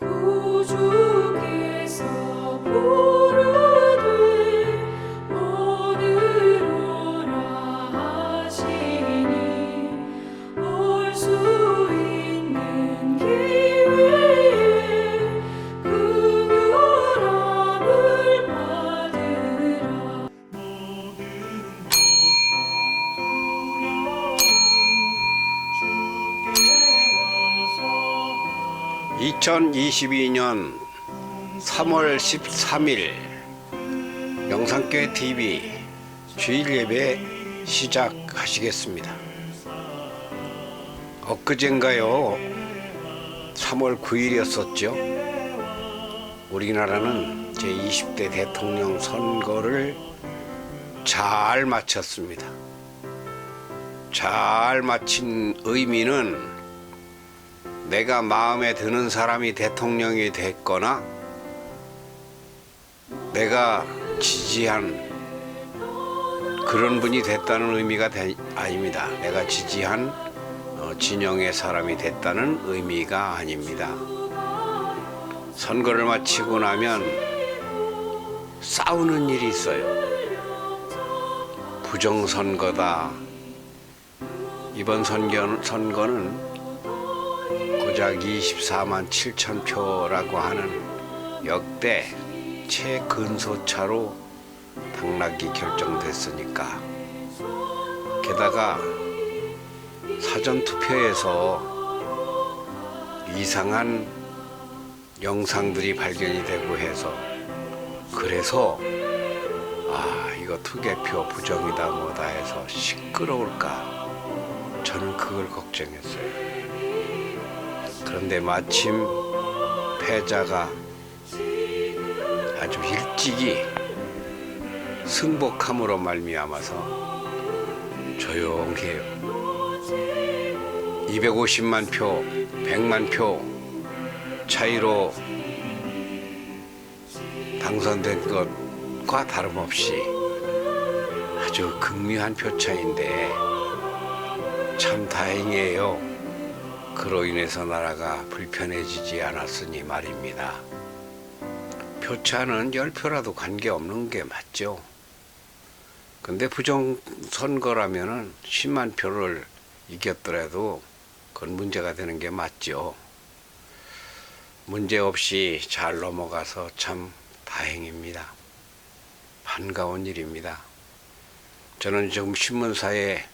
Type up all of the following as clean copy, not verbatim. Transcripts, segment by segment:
구주께서 부르되 오늘 오라 하시니 올 수 있는 기회에 긍휼함을 받으라. 2022년 3월 13일 영상교회 TV 주일 예배 시작하시겠습니다. 엊그젠가요 3월 9일이었었죠. 우리나라는 제20대 대통령 선거를 잘 마쳤습니다. 잘 마친 의미는 내가 마음에 드는 사람이 대통령이 됐거나 내가 지지한 그런 분이 됐다는 의미가 아닙니다. 내가 지지한 진영의 사람이 됐다는 의미가 아닙니다. 선거를 마치고 나면 싸우는 일이 있어요. 부정선거다. 이번 선거는 고작 24만 7천 표라고 하는 역대 최근소차로 당락이 결정됐으니까, 게다가 사전투표에서 이상한 영상들이 발견이 되고 해서, 그래서 이거 투개표 부정이다 뭐다 해서 시끄러울까, 저는 그걸 걱정했어요. 그런데 마침 패자가 아주 일찍이 승복함으로 말미암아서 조용해요. 250만 표, 100만 표 차이로 당선된 것과 다름없이 아주 극미한 표 차이인데 참 다행이에요. 그로 인해서 나라가 불편해지지 않았으니 말입니다. 표차는 10표라도 관계없는 게 맞죠. 근데 부정선거라면은 10만 표를 이겼더라도 그건 문제가 되는 게 맞죠. 문제없이 잘 넘어가서 참 다행입니다. 반가운 일입니다. 저는 지금 신문사에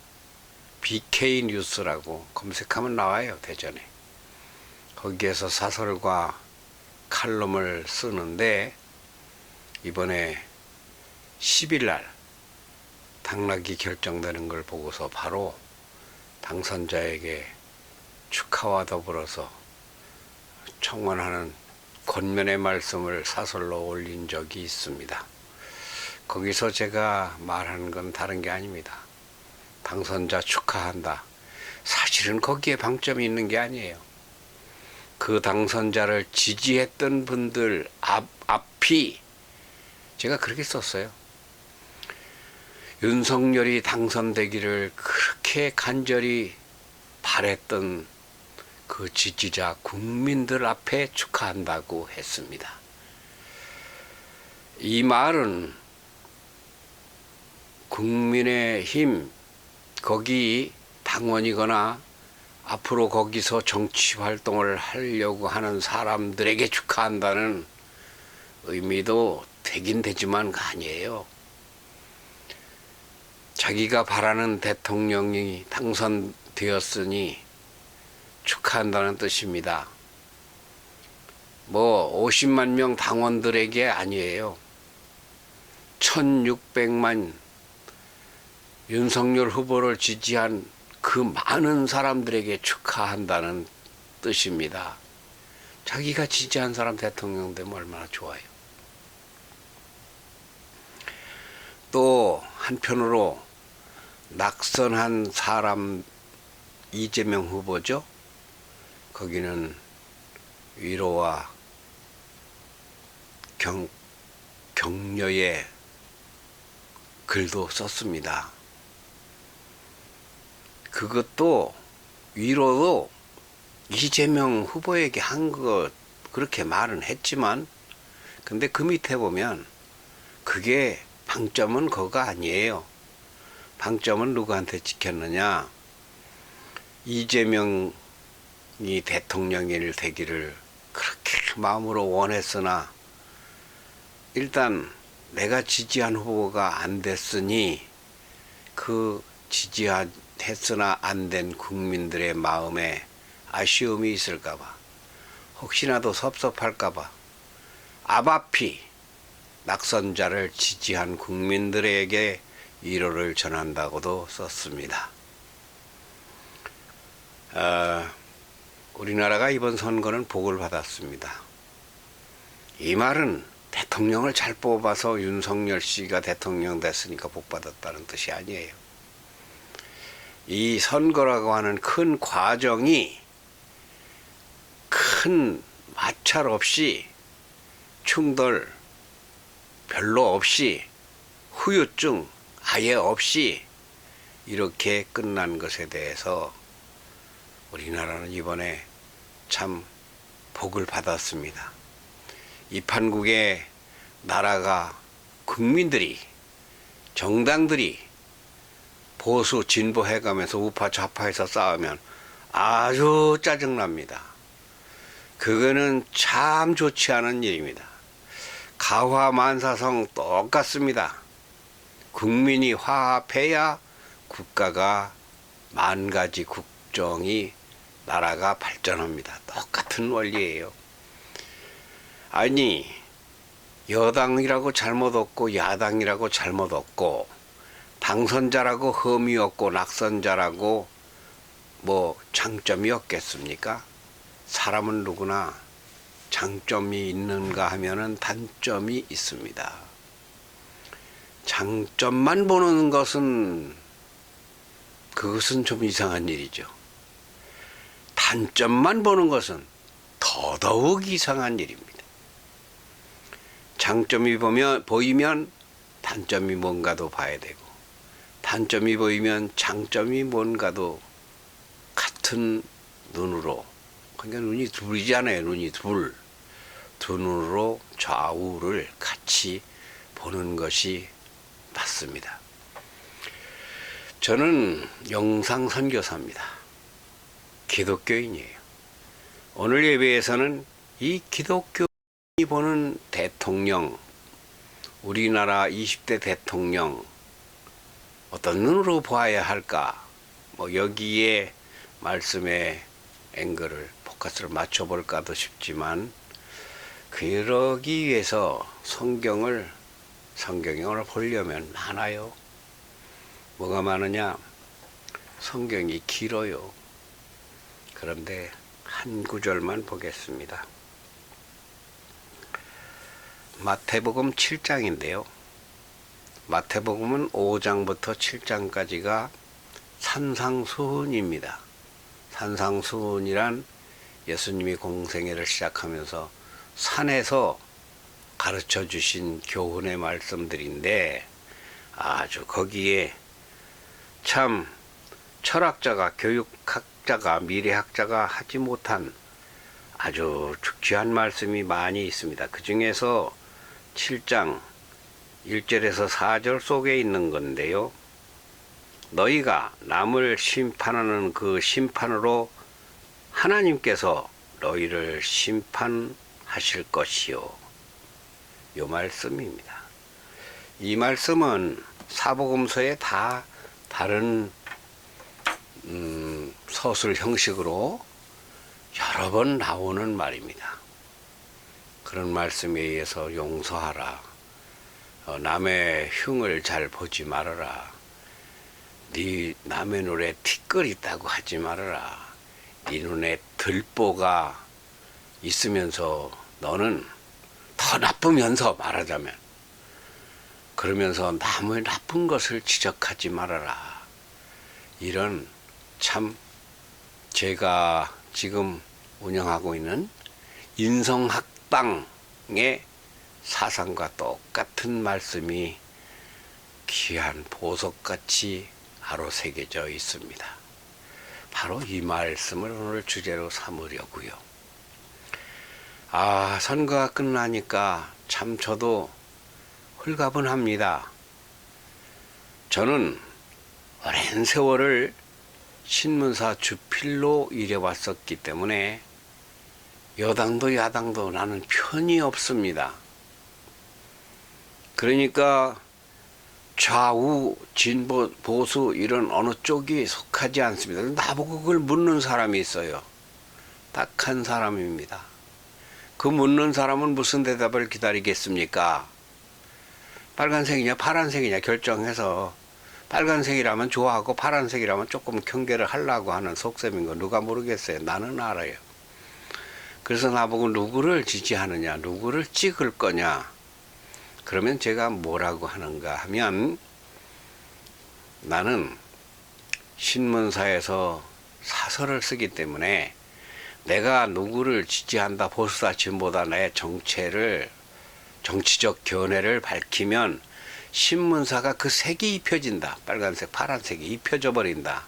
BK 뉴스라고 검색하면 나와요. 대전에. 거기에서 사설과 칼럼을 쓰는데, 이번에 10일날 당락이 결정되는 걸 보고서 바로 당선자에게 축하와 더불어서 청원하는 권면의 말씀을 사설로 올린 적이 있습니다. 거기서 제가 말하는 건 다른 게 아닙니다. 당선자 축하한다. 사실은 거기에 방점이 있는 게 아니에요. 그 당선자를 지지했던 분들 앞이 제가 그렇게 썼어요. 윤석열이 당선되기를 그렇게 간절히 바랬던 그 지지자 국민들 앞에 축하한다고 했습니다. 이 말은 국민의힘 거기 당원이거나 앞으로 거기서 정치 활동을 하려고 하는 사람들에게 축하한다는 의미도 되긴 되지만 아니에요. 자기가 바라는 대통령이 당선되었으니 축하한다는 뜻입니다. 뭐 50만 명 당원들에게 아니에요. 1600만 윤석열 후보를 지지한 그 많은 사람들에게 축하한다는 뜻입니다. 자기가 지지한 사람 대통령 되면 얼마나 좋아요. 또 한편으로 낙선한 사람, 이재명 후보죠. 거기는 위로와 격려의 글도 썼습니다. 그것도 위로도 이재명 후보에게 한 그렇게 말은 했지만, 근데 그 밑에 보면 그게 방점은 그거가 아니에요. 방점은 누구한테 찍혔느냐? 이재명이 대통령이 되기를 그렇게 마음으로 원했으나 일단 내가 지지한 후보가 안 됐으니 그 지지했으나 안 된 국민들의 마음에 아쉬움이 있을까봐, 혹시나도 섭섭할까봐 아바피 낙선자를 지지한 국민들에게 위로를 전한다고도 썼습니다. 우리나라가 이번 선거는 복을 받았습니다. 이 말은 대통령을 잘 뽑아서 윤석열 씨가 대통령 됐으니까 복 받았다는 뜻이 아니에요. 이 선거라고 하는 큰 과정이 큰 마찰 없이, 충돌 별로 없이, 후유증 아예 없이 이렇게 끝난 것에 대해서 우리나라는 이번에 참 복을 받았습니다. 이 판국에 나라가, 국민들이, 정당들이 보수 진보 해가면서 우파 좌파에서 싸우면 아주 짜증납니다. 그거는 참 좋지 않은 일입니다. 가화만사성 똑같습니다. 국민이 화합해야 국가가, 만가지 국정이, 나라가 발전합니다. 똑같은 원리예요. 아니, 여당이라고 잘못 없고 야당이라고 잘못 없고 당선자라고 흠이 없고 낙선자라고 뭐 장점이 없겠습니까? 사람은 누구나 장점이 있는가 하면은 단점이 있습니다. 장점만 보는 것은, 그것은 좀 이상한 일이죠. 단점만 보는 것은 더더욱 이상한 일입니다. 장점이 보이면 단점이 뭔가도 봐야 되고, 단점이 보이면 장점이 뭔가도 같은 눈으로, 그러니까 눈이 둘이잖아요. 눈이 둘. 두 눈으로 좌우를 같이 보는 것이 맞습니다. 저는 영상 선교사입니다. 기독교인이에요. 오늘 예배에서는 이 기독교인이 보는 대통령, 우리나라 20대 대통령 어떤 눈으로 보아야 할까, 뭐 여기에 말씀의 앵글을, 포커스를 맞춰볼까도 싶지만, 그러기 위해서 성경을 보려면 많아요. 뭐가 많으냐? 성경이 길어요. 그런데 한 구절만 보겠습니다. 마태복음 7장인데요. 마태복음은 5장부터 7장까지가 산상수훈입니다. 산상수훈이란 예수님이 공생애를 시작하면서 산에서 가르쳐 주신 교훈의 말씀들인데, 아주 거기에 참 철학자가, 교육학자가, 미래학자가 하지 못한 아주 귀한 말씀이 많이 있습니다. 그 중에서 7장 1절에서 4절 속에 있는 건데요. 너희가 남을 심판하는 그 심판으로 하나님께서 너희를 심판하실 것이요. 요 말씀입니다. 이 말씀은 사복음서에 다 다른 서술 형식으로 여러 번 나오는 말입니다. 그런 말씀에 의해서 용서하라. 남의 흉을 잘 보지 말아라. 네 남의 눈에 티끌 있다고 하지 말아라. 네 눈에 들보가 있으면서 너는 더 나쁘면서, 말하자면 그러면서 남의 나쁜 것을 지적하지 말아라. 이런, 참 제가 지금 운영하고 있는 인성학당의 사상과 똑같은 말씀이 귀한 보석같이 바로 새겨져 있습니다. 바로 이 말씀을 오늘 주제로 삼으려고요. 선거가 끝나니까 참 저도 홀가분합니다. 저는 오랜 세월을 신문사 주필로 일해왔었기 때문에 여당도 야당도 나는 편이 없습니다. 그러니까 좌우, 진보, 보수 이런 어느 쪽이 속하지 않습니다. 나보고 그걸 묻는 사람이 있어요. 딱 한 사람입니다. 그 묻는 사람은 무슨 대답을 기다리겠습니까? 빨간색이냐 파란색이냐 결정해서 빨간색이라면 좋아하고 파란색이라면 조금 경계를 하려고 하는 속셈인 거 누가 모르겠어요. 나는 알아요. 그래서 나보고 누구를 지지하느냐, 누구를 찍을 거냐. 그러면 제가 뭐라고 하는가 하면, 나는 신문사에서 사설을 쓰기 때문에 내가 누구를 지지한다, 보수다, 진보다 내 정치적 견해를 밝히면 신문사가 그 색이 입혀진다. 빨간색, 파란색이 입혀져 버린다.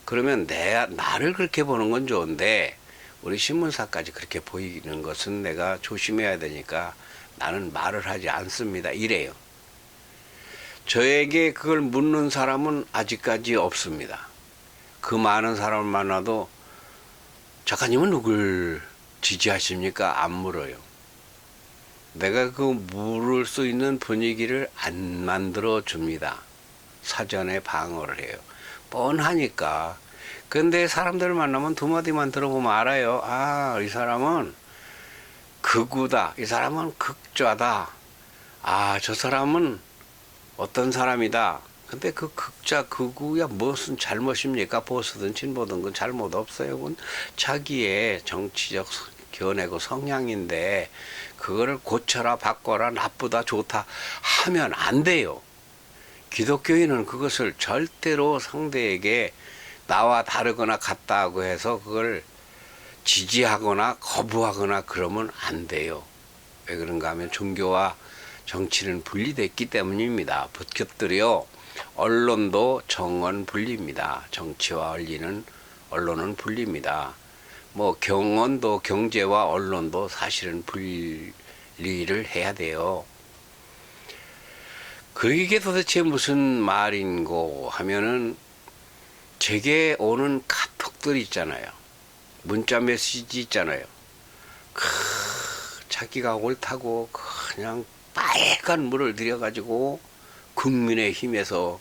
그러면 나를 그렇게 보는 건 좋은데 우리 신문사까지 그렇게 보이는 것은 내가 조심해야 되니까 나는 말을 하지 않습니다. 이래요. 저에게 그걸 묻는 사람은 아직까지 없습니다. 그 많은 사람을 만나도 작가님은 누굴 지지하십니까? 안 물어요. 내가 그 물을 수 있는 분위기를 안 만들어 줍니다. 사전에 방어를 해요. 뻔하니까. 근데 사람들을 만나면 두 마디만 들어보면 알아요. 이 사람은 극우다. 이 사람은 극좌다. 저 사람은 어떤 사람이다. 근데 그 극좌, 극우야 무슨 잘못입니까? 보수든 진보든 그 잘못 없어요. 그건 자기의 정치적 견해고 성향인데 그거를 고쳐라, 바꿔라, 나쁘다, 좋다 하면 안 돼요. 기독교인은 그것을 절대로 상대에게 나와 다르거나 같다고 해서 그걸 지지하거나 거부하거나 그러면 안 돼요. 왜 그런가 하면 종교와 정치는 분리됐기 때문입니다. 겹들여 언론도 정언 분리입니다. 정치와 언론은 분리입니다. 경언도 경제와 언론도 사실은 분리를 해야 돼요. 그게 도대체 무슨 말인고 하면은 제게 오는 카톡들 있잖아요. 문자 메시지 있잖아요. 자기가 옳다고 그냥 빨간 물을 들여가지고 국민의힘에서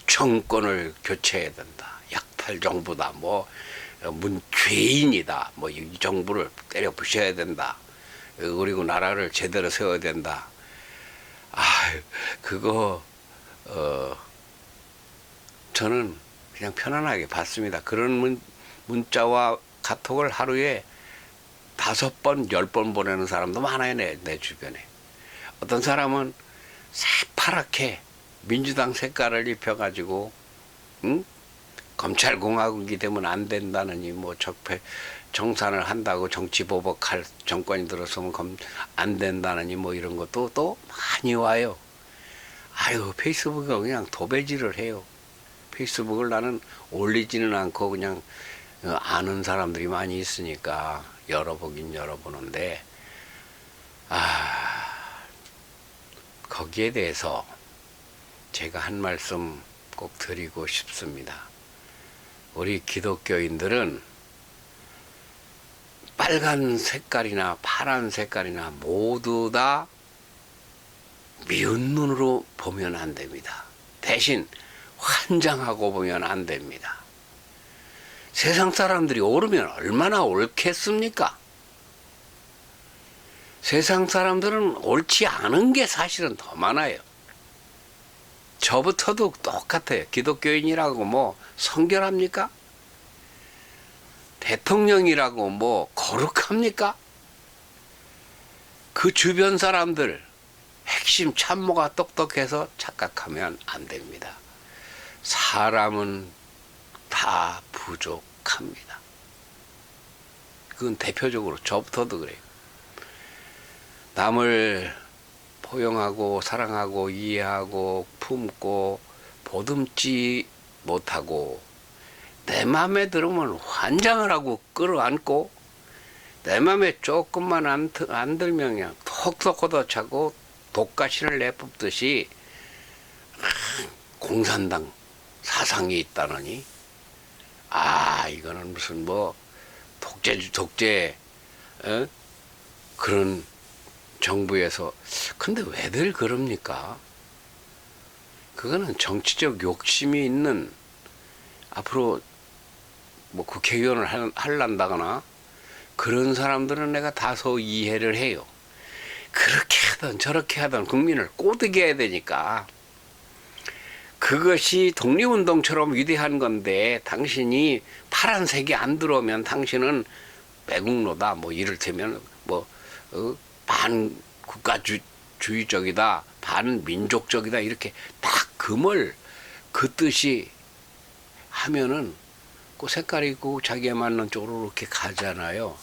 정권을 교체해야 된다. 약탈정부다. 문죄인이다. 이 정부를 때려 부셔야 된다. 그리고 나라를 제대로 세워야 된다. 그거 저는 그냥 편안하게 받습니다. 그런 문자와 카톡을 하루에 5번, 10번 보내는 사람도 많아요. 내 주변에. 어떤 사람은 새파랗게 민주당 색깔을 입혀가지고 검찰공화국이 되면 안 된다느니 적폐 정산을 한다고 정치보복할 정권이 들어서면 안 된다느니 이런 것도 또 많이 와요. 페이스북에 그냥 도배질을 해요. 페이스북을 나는 올리지는 않고 그냥 아는 사람들이 많이 있으니까 열어보긴 열어보는데 거기에 대해서 제가 한 말씀 꼭 드리고 싶습니다. 우리 기독교인들은 빨간 색깔이나 파란 색깔이나 모두 다 미운 눈으로 보면 안 됩니다. 대신 환장하고 보면 안 됩니다. 세상 사람들이 옳으면 얼마나 옳겠습니까? 세상 사람들은 옳지 않은 게 사실은 더 많아요. 저부터도 똑같아요. 기독교인이라고 성결합니까? 대통령이라고 거룩합니까? 그 주변 사람들 핵심 참모가 똑똑해서 착각하면 안 됩니다. 사람은 다 부족합니다. 그건 대표적으로 저부터도 그래요. 남을 포용하고 사랑하고 이해하고 품고 보듬지 못하고 내 마음에 들으면 환장을 하고 끌어안고 내 맘에 조금만 안 들면 그냥 톡톡 걷어차고 독가시를 내뿜듯이 공산당 사상이 있다느니 이거는 무슨 뭐 독재 그런 정부에서. 근데 왜들 그럽니까? 그거는 정치적 욕심이 있는, 앞으로 뭐 국회의원을 할란다거나 그런 사람들은 내가 다소 이해를 해요. 그렇게 하든 저렇게 하든 국민을 꼬드게 해야 되니까. 그것이 독립운동처럼 위대한 건데, 당신이 파란색이 안 들어오면 당신은 매국노다, 뭐 이를테면 뭐 반국가주의적이다, 반민족적이다, 이렇게 딱 그 뜻이 하면은 그 색깔이 있고 자기에 맞는 쪽으로 이렇게 가잖아요.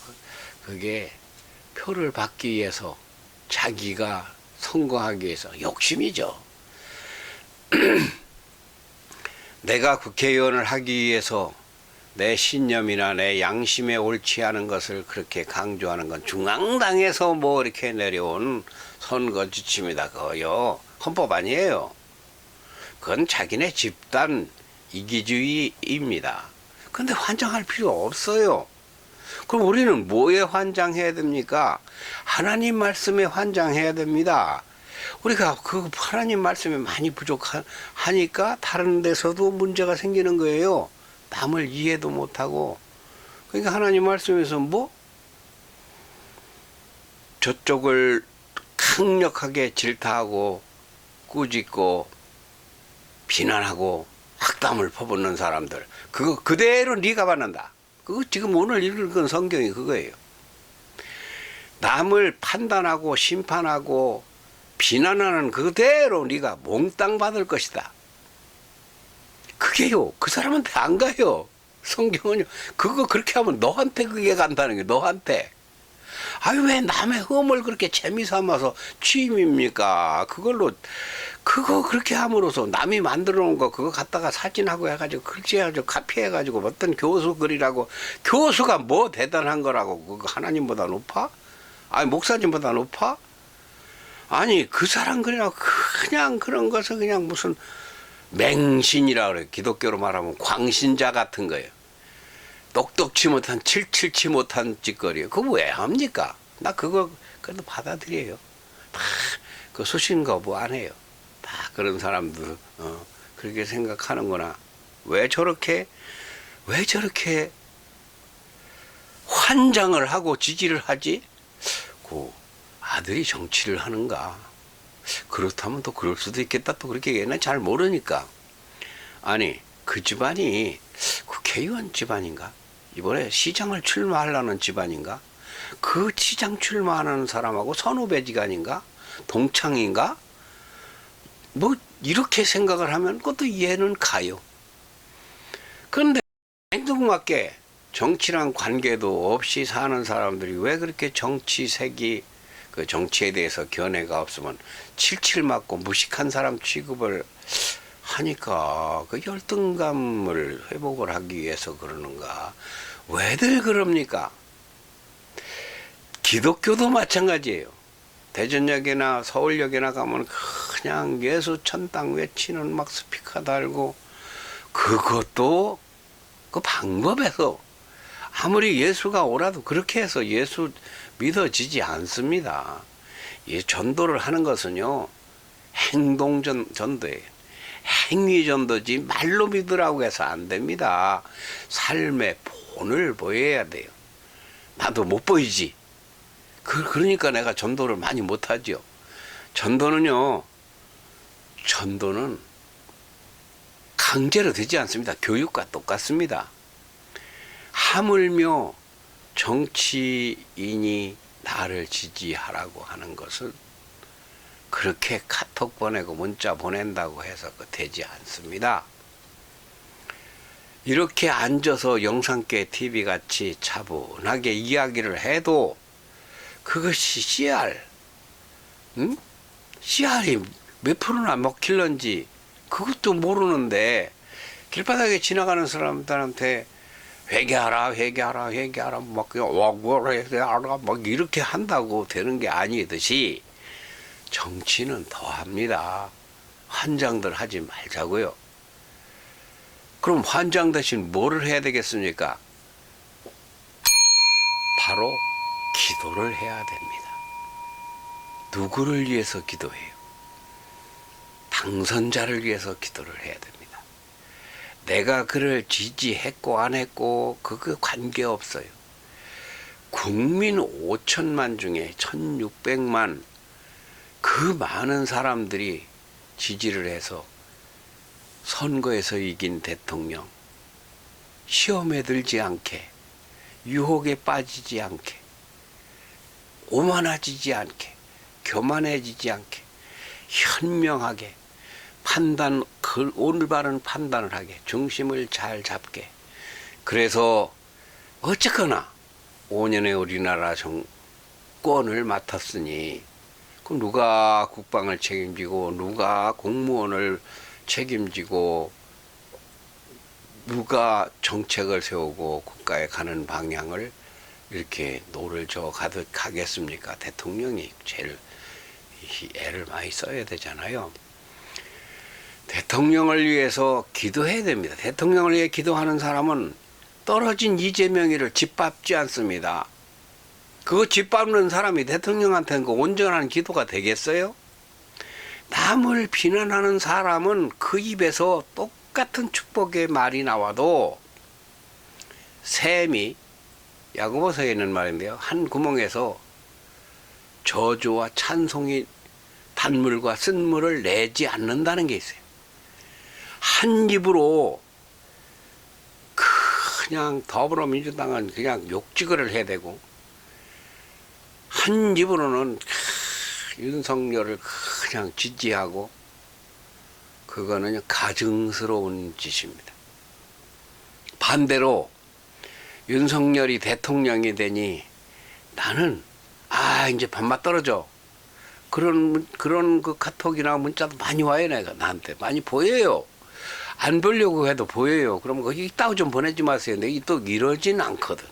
그게 표를 받기 위해서, 자기가 선거하기 위해서 욕심이죠. 내가 국회의원을 하기 위해서 내 신념이나 내 양심에 옳지 않은 것을 그렇게 강조하는 건 중앙당에서 뭐 이렇게 내려온 선거 지침이다, 그거요. 헌법 아니에요. 그건 자기네 집단 이기주의입니다. 근데 환장할 필요 없어요. 그럼 우리는 뭐에 환장해야 됩니까? 하나님 말씀에 환장해야 됩니다. 우리가 그 하나님 말씀에 많이 부족하니까 다른 데서도 문제가 생기는 거예요. 남을 이해도 못하고. 그러니까 하나님 말씀에서 뭐 저쪽을 강력하게 질타하고 꾸짖고 비난하고 악담을 퍼붓는 사람들, 그거 그대로 네가 받는다. 그거 지금 오늘 읽은 성경이 그거예요. 남을 판단하고 심판하고 비난하는 그대로 네가 몽땅 받을 것이다. 그게요, 그 사람한테 안 가요. 성경은요, 그거 그렇게 하면 너한테 그게 간다는 게, 너한테. 왜 남의 흠을 그렇게 재미삼아서 취임입니까? 그거 그렇게 함으로써 남이 만들어 놓은 거 그거 갖다가 사진하고 해가지고 글씨해가지고 카피해가지고 어떤 교수 글이라고, 교수가 뭐 대단한 거라고, 그거 하나님보다 높아? 목사님보다 높아? 그 사람 그냥 그런 것을 그냥 무슨 맹신이라 그래요. 기독교로 말하면 광신자 같은 거예요. 똑똑치 못한, 칠칠치 못한 짓거리예요. 그거 왜 합니까? 나 그거 그래도 받아들여요. 다 그 수신 거부 안 해요. 다 그런 사람들 그렇게 생각하는구나. 왜 저렇게 환장을 하고 지지를 하지? 그 아들이 정치를 하는가? 그렇다면 또 그럴 수도 있겠다, 또 그렇게 얘는 잘 모르니까. 그 집안이 국회의원 집안인가? 이번에 시장을 출마하려는 집안인가? 그 시장 출마하는 사람하고 선후배지간인가? 동창인가? 뭐 이렇게 생각을 하면 그것도 이해는 가요. 그런데 행동맞게 정치랑 관계도 없이 사는 사람들이 왜 그렇게 정치색이, 그 정치에 대해서 견해가 없으면 칠칠 맞고 무식한 사람 취급을 하니까 그 열등감을 회복을 하기 위해서 그러는가? 왜들 그럽니까? 기독교도 마찬가지예요. 대전역이나 서울역이나 가면 그냥 예수 천당 외치는 막 스피커 달고, 그것도 그 방법에서 아무리 예수가 오라도 그렇게 해서 예수 믿어지지 않습니다. 이 전도를 하는 것은요, 전도예요. 행위전도지 말로 믿으라고 해서 안 됩니다. 삶의 본을 보여야 돼요. 나도 못 보이지. 그러니까 내가 전도를 많이 못하죠. 전도는 강제로 되지 않습니다. 교육과 똑같습니다. 하물며 정치인이 나를 지지하라고 하는 것은 그렇게 카톡 보내고 문자 보낸다고 해서 되지 않습니다. 이렇게 앉아서 영상계 TV같이 차분하게 이야기를 해도 그것이 CR이 몇 프로나 먹힐런지 그것도 모르는데, 길바닥에 지나가는 사람들한테 회개하라, 회개하라, 회개하라, 막 그냥 뭐라 회개하라, 막 이렇게 한다고 되는 게 아니듯이 정치는 더 합니다. 환장들 하지 말자고요. 그럼 환장 대신 뭐를 해야 되겠습니까? 바로 기도를 해야 됩니다. 누구를 위해서 기도해요? 당선자를 위해서 기도를 해야 됩니다. 내가 그를 지지했고 안 했고 그거 관계없어요. 국민 5천만 중에 1600만 그 많은 사람들이 지지를 해서 선거에서 이긴 대통령, 시험에 들지 않게, 유혹에 빠지지 않게, 오만해지지 않게, 교만해지지 않게, 현명하게 올바른 판단을 하게, 중심을 잘 잡게. 그래서 어쨌거나 5년의 우리나라 정권을 맡았으니 그럼 누가 국방을 책임지고 누가 공무원을 책임지고 누가 정책을 세우고 국가에 가는 방향을 이렇게 노를 저 가득 하겠습니까? 대통령이 제일 애를 많이 써야 되잖아요. 대통령을 위해서 기도해야 됩니다. 대통령을 위해 기도하는 사람은 떨어진 이재명이를 짓밟지 않습니다. 그거 짓밟는 사람이 대통령한테는 그 온전한 기도가 되겠어요? 남을 비난하는 사람은 그 입에서 똑같은 축복의 말이 나와도 샘이 야고보서에 있는 말인데요. 한 구멍에서 저주와 찬송이 단물과 쓴물을 내지 않는다는 게 있어요. 한 입으로 그냥 더불어민주당은 그냥 욕지거리를 해야 되고 한 입으로는 윤석열을 그냥 지지하고 그거는 가증스러운 짓입니다. 반대로 윤석열이 대통령이 되니 나는 이제 밥맛 떨어져. 그런 그 카톡이나 문자도 많이 와요. 내가 나한테 많이 보여요. 안 보려고 해도 보여요. 그럼 거기 이따고 좀 보내지 마세요. 근데 또 이러진 않거든.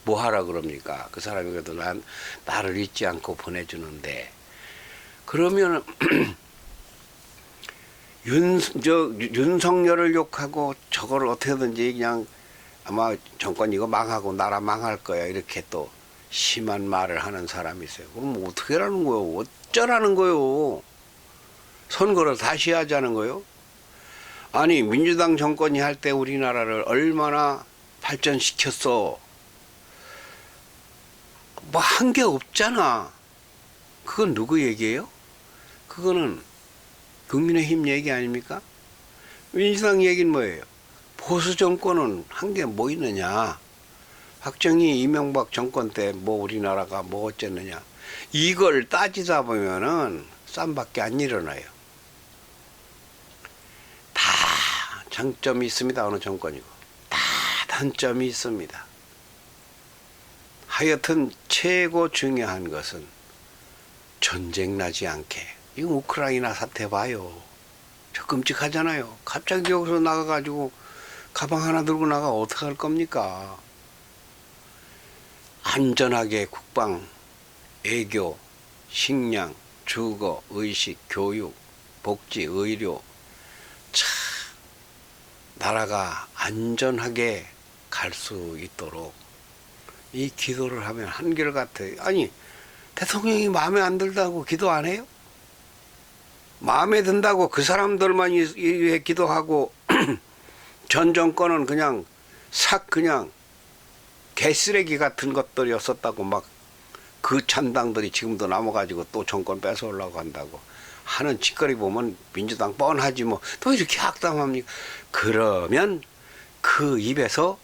뭐 하라 그럽니까? 그 사람이 그래도 나를 잊지 않고 보내주는데 그러면 윤석열을 욕하고 저거를 어떻게든지 그냥 아마 정권 이거 망하고 나라 망할 거야 이렇게 또 심한 말을 하는 사람이 있어요. 그럼 어떻게 하라는 거요? 어쩌라는 거요? 선거를 다시 하자는 거요? 아니 민주당 정권이 할 때 우리나라를 얼마나 발전시켰어. 뭐 한 게 없잖아. 그건 누구 얘기예요? 그거는 국민의힘 얘기 아닙니까? 민주당 얘기는 뭐예요? 보수 정권은 한 게 뭐 있느냐? 박정희 이명박 정권 때 뭐 우리나라가 뭐 어쨌느냐? 이걸 따지다 보면은 쌈밖에 안 일어나요. 다 장점이 있습니다. 어느 정권이고 다 단점이 있습니다. 하여튼 최고 중요한 것은 전쟁 나지 않게. 이거 우크라이나 사태 봐요. 저 끔찍하잖아요. 갑자기 여기서 나가가지고 가방 하나 들고 나가 어떡할 겁니까? 안전하게 국방, 애교, 식량, 주거, 의식, 교육, 복지, 의료 참 나라가 안전하게 갈 수 있도록 이 기도를 하면 한결같아요. 아니 대통령이 마음에 안 들다고 기도 안 해요? 마음에 든다고 그 사람들만 위해 기도하고 전 정권은 그냥 싹 그냥 개쓰레기 같은 것들이었었다고 막 그 찬당들이 지금도 남아가지고 또 정권 뺏어오려고 한다고 하는 짓거리 보면 민주당 뻔하지 뭐 또 이렇게 악담합니까? 그러면 그 입에서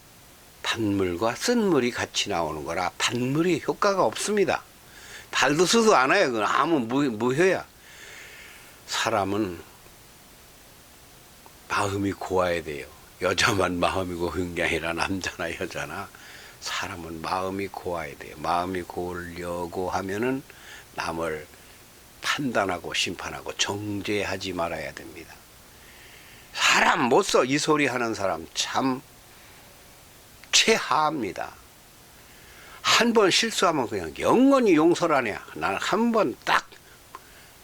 단물과 쓴물이 같이 나오는 거라 단물이 효과가 없습니다. 달도 쓰도 않아요. 그건 아무 무효야. 사람은 마음이 고와야 돼요. 여자만 마음이 고운 게 아니라 남자나 여자나 사람은 마음이 고와야 돼요. 마음이 고우려고 하면은 남을 판단하고 심판하고 정죄하지 말아야 됩니다. 사람 못 써 이 소리 하는 사람 참 최하합니다. 한 번 실수하면 그냥 영원히 용서를 안 해요. 나는 한 번 딱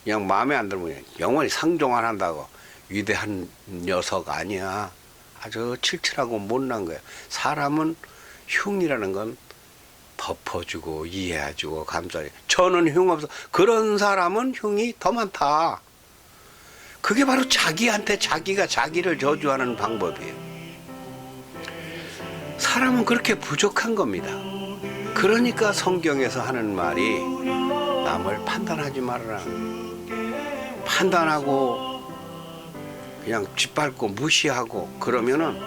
그냥 마음에 안 들면 그냥 영원히 상종 안 한다고. 위대한 녀석 아니야. 아주 칠칠하고 못난 거야. 사람은 흉이라는 건 덮어주고 이해해주고 감싸줘. 저는 흉 없어. 그런 사람은 흉이 더 많다. 그게 바로 자기한테 자기가 자기를 저주하는 방법이에요. 사람은 그렇게 부족한 겁니다. 그러니까 성경에서 하는 말이 남을 판단하지 말아라. 판단하고 그냥 짓밟고 무시하고 그러면은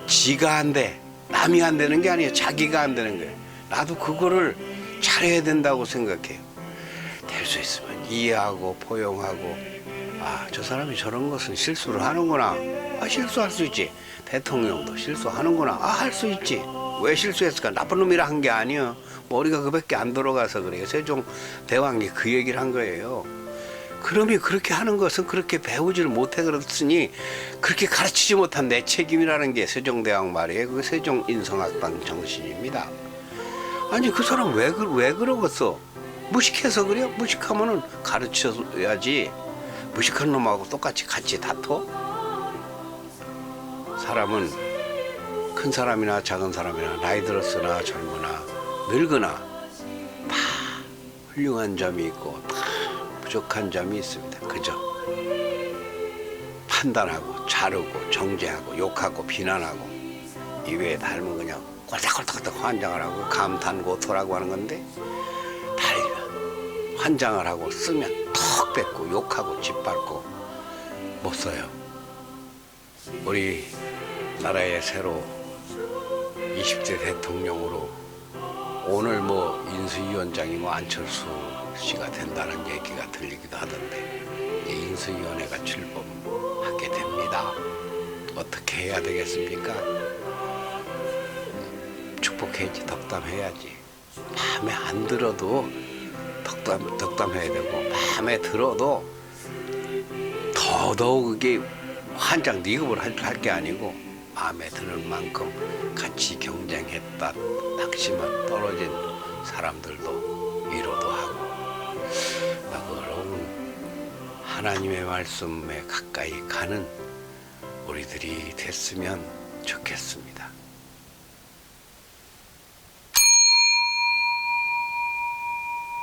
지가 안 돼. 남이 안 되는 게 아니에요. 자기가 안 되는 거예요. 나도 그거를 잘해야 된다고 생각해요. 될 수 있으면 이해하고 포용하고, 아, 저 사람이 저런 것은 실수를 하는구나. 아, 실수할 수 있지. 대통령도 실수하는구나. 아, 할 수 있지. 왜 실수했을까? 나쁜 놈이라 한 게 아니에요. 머리가 그밖에 안 돌아가서 그래요. 세종 대왕이 그 얘기를 한 거예요. 그럼이 그렇게 하는 것은 그렇게 배우지를 못해 그렇으니 그렇게 가르치지 못한 내 책임이라는 게 세종대왕 말이에요. 그게 세종 인성학당 정신입니다. 아니, 그 사람 왜 그러겠어? 무식해서 그래요? 무식하면은 가르쳐야지. 무식한 놈하고 똑같이 같이 다퉈? 사람은 큰 사람이나 작은 사람이나 나이 들었으나 젊으나 늙으나 다 훌륭한 점이 있고 다 부족한 점이 있습니다. 그죠? 판단하고 자르고 정죄하고 욕하고 비난하고 이외에 닮은 그냥 꼴딱꼴딱 환장을 하고 감탄고토라고 하는 건데 달면 환장을 하고 쓰면 턱 뱉고 욕하고 짓밟고 못 써요. 우리 나라의 새로 20대 대통령으로 오늘 뭐 인수위원장이 뭐 안철수 씨가 된다는 얘기가 들리기도 하던데 인수위원회가 출범하게 됩니다. 어떻게 해야 되겠습니까? 축복해야지, 덕담해야지. 마음에 안 들어도 덕담해야 되고, 마음에 들어도 더더욱 그게 환장 니급을 할 게 아니고 마음에 드는 만큼 같이 경쟁했다 낙심만 떨어진 사람들도 위로도 하고 너그러운 하나님의 말씀에 가까이 가는 우리들이 됐으면 좋겠습니다.